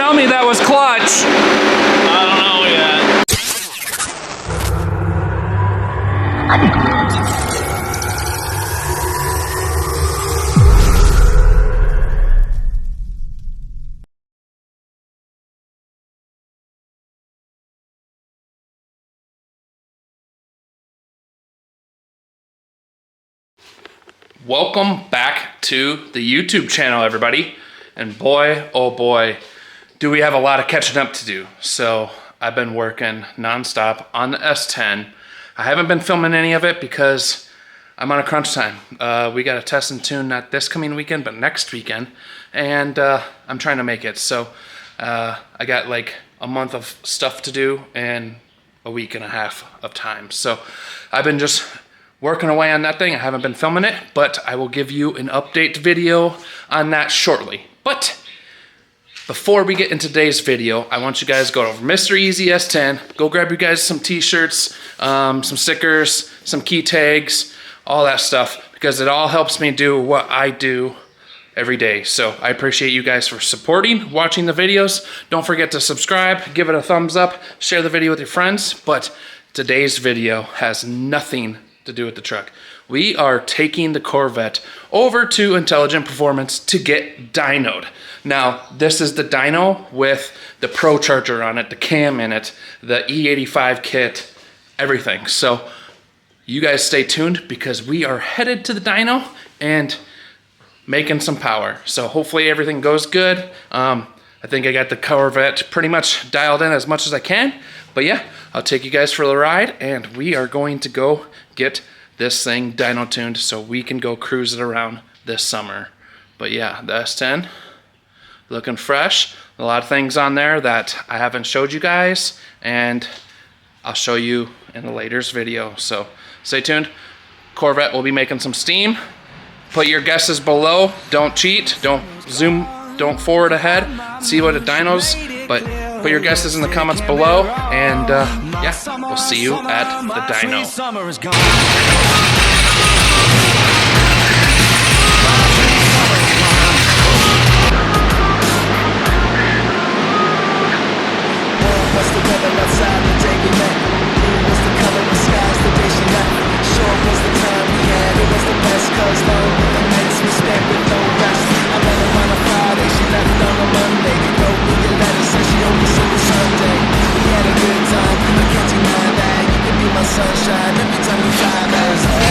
tell me that was clutch. I don't know yet. Welcome back to the YouTube channel, everybody. And boy, oh boy, do we have a lot of catching up to do. So I've been working nonstop on the S10. I haven't been filming any of it because I'm on a crunch time. We got a test and tune not this coming weekend, but next weekend. And I'm trying to make it. So I got like a month of stuff to do and a week and a half of time. So I've been just working away on that thing. I haven't been filming it, but I will give you an update video on that shortly. But before we get into today's video, I want you guys to go over Mr. Eazy S10. Go grab you guys some t-shirts, some stickers, some key tags, all that stuff, because it all helps me do what I do every day. So I appreciate you guys for supporting, watching the videos. Don't forget to subscribe, give it a thumbs up, share the video with your friends. But today's video has nothing to do with the truck. We are taking the Corvette over to Intelligent Performance to get dynoed. Now, this is the dyno with the Procharger on it, the cam in it, the E85 kit, everything. So you guys stay tuned because we are headed to the dyno and making some power. So hopefully everything goes good. I think I got the Corvette pretty much dialed in as much as I can. But yeah, I'll take you guys for the ride and we are going to go get this thing dyno tuned so we can go cruise it around this summer. But yeah, the S10 looking fresh. A lot of things on there that I haven't showed you guys and I'll show you in a later's video. So stay tuned. Corvette will be making some steam. Put your guesses below. Don't cheat. Don't zoom. Don't forward ahead. See what it dynos. But put your guesses in the comments below, and yeah, we'll see you at the dyno. Sunshine every time we fly past.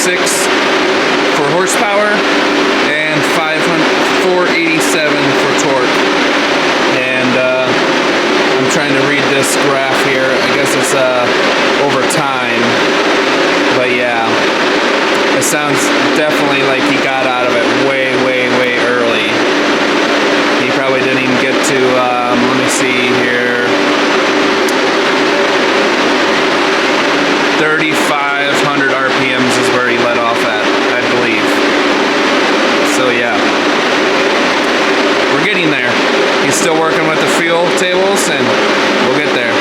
for horsepower and 487 for torque. And I'm trying to read this graph here. I guess it's over time. But yeah, it sounds definitely like he got out of it way early. He probably didn't even get to, let me see here, 3,500 RPMs is where he let off at, I believe. So yeah, we're getting there. He's still working with the fuel tables, and we'll get there.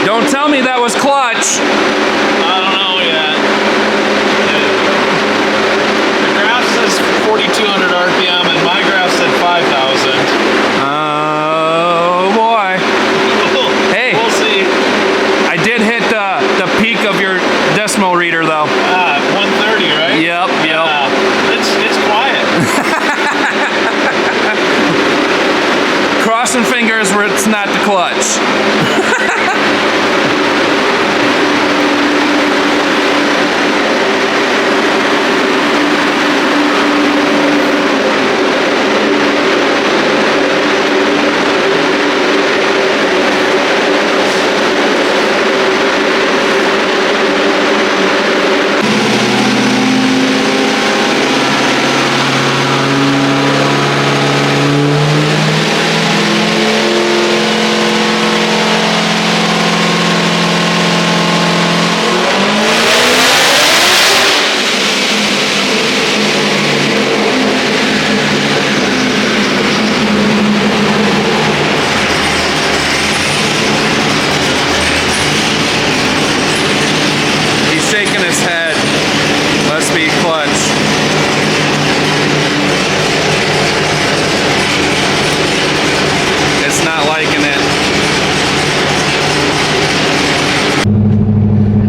Don't tell me that was clutch. I don't know yet. The graph says 4,200 RPM and my graph said 5,000. Oh boy. Hey. We'll see. I did hit the peak of your decimal reader though. 130, right? Yep. It's quiet. Crossing fingers where it's not the clutch.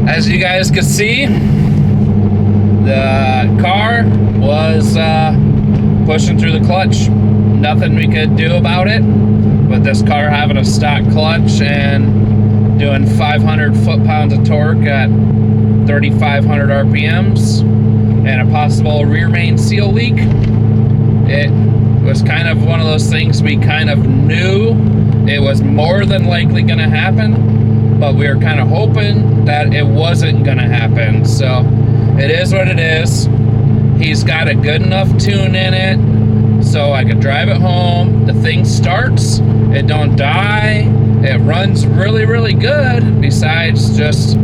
As you guys could see, the car was pushing through the clutch. Nothing we could do about it, with this car having a stock clutch and doing 500 foot-pounds of torque at 3,500 RPMs and a possible rear main seal leak. It was kind of one of those things we kind of knew it was more than likely going to happen, but we were kind of hoping that it wasn't going to happen. So it is what it is. He's got a good enough tune in it so I could drive it home. The thing starts, it don't die, it runs really, really good, besides just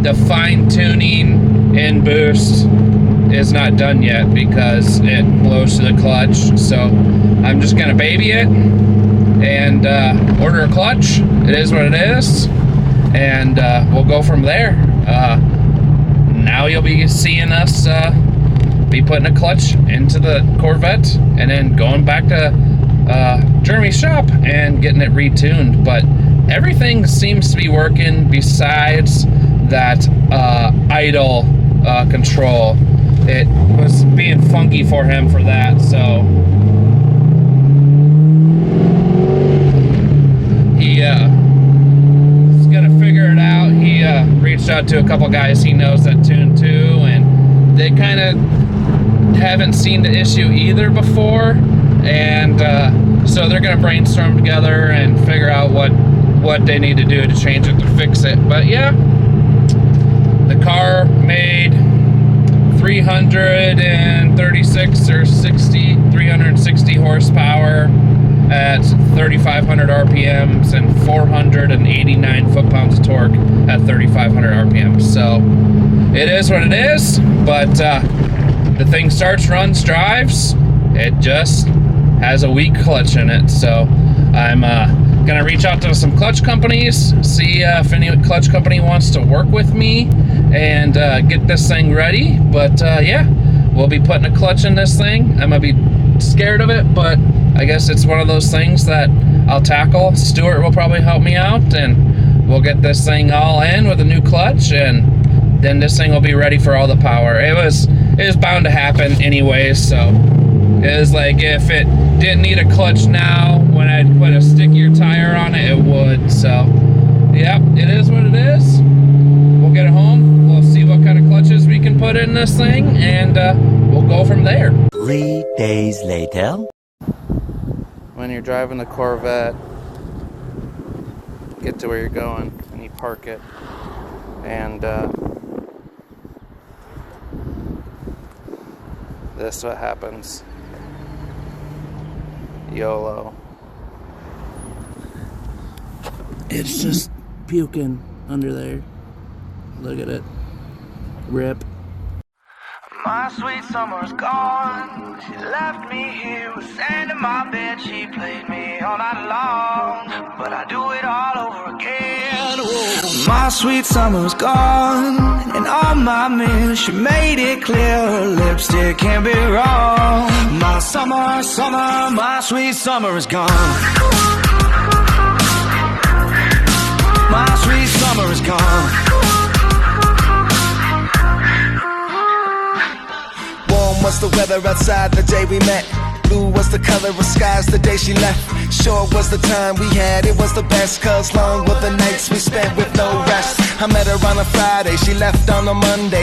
the fine tuning in boost is not done yet because it blows to the clutch. So I'm just gonna baby it and order a clutch. It is what it is, and we'll go from there. Now you'll be seeing us be putting a clutch into the Corvette and then going back to Jeremy's shop and getting it retuned. But everything seems to be working besides that idle control. It was being funky for him for that, so he is gonna figure it out. He reached out to a couple guys he knows that tune too, and they kind of haven't seen the issue either before, and so they're gonna brainstorm together and figure out what they need to do to change it to fix it. But yeah, the car made 336 or 360 horsepower at 3,500 RPMs and 489 foot-pounds of torque at 3,500 RPMs. So it is what it is, but the thing starts, runs, drives. It just has a weak clutch in it. So I'm gonna reach out to some clutch companies, see if any clutch company wants to work with me and get this thing ready. But yeah, we'll be putting a clutch in this thing. I'm gonna be scared of it, but I guess it's one of those things that I'll tackle. Stuart will probably help me out, and we'll get this thing all in with a new clutch, and then this thing will be ready for all the power. It was bound to happen anyways, so it was like if it didn't need a clutch now, when I'd put a stickier tire on it, it would. So yeah, it is what it is. We'll get it home, we'll see what kind of clutches we can put in this thing, and we'll go from there. 3 days later. When you're driving the Corvette, get to where you're going and you park it, and this is what happens. YOLO. It's just puking under there. Look at it. Rip. My sweet summer's gone. She left me here with sand in my bed. She played me all night long, but I do it all over again. Whoa. My sweet summer's gone, and on my mirror she made it clear her lipstick can't be wrong. My summer, my sweet summer is gone. My sweet summer is gone. Was the weather outside the day we met? Blue was the color of skies the day she left. Short was the time we had, it was the best. Cause long were the nights we spent with no rest. I met her on a Friday, she left on a Monday.